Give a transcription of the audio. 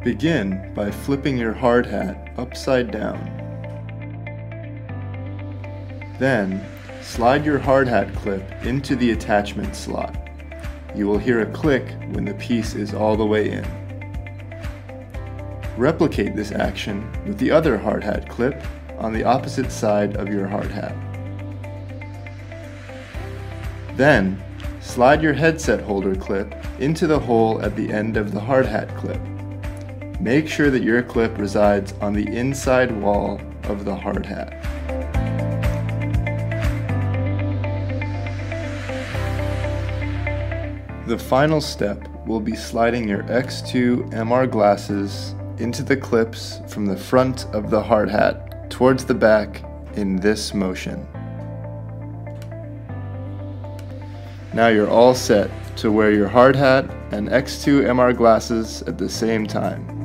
Begin by flipping your hard hat upside down. Then, slide your hard hat clip into the attachment slot. You will hear a click when the piece is all the way in. Replicate this action with the other hard hat clip on the opposite side of your hard hat. Then, slide your headset holder clip into the hole at the end of the hard hat clip. Make sure that your clip resides on the inside wall of the hard hat. The final step will be sliding your X2 MR glasses into the clips from the front of the hard hat towards the back in this motion. Now you're all set to wear your hard hat and X2 MR glasses at the same time.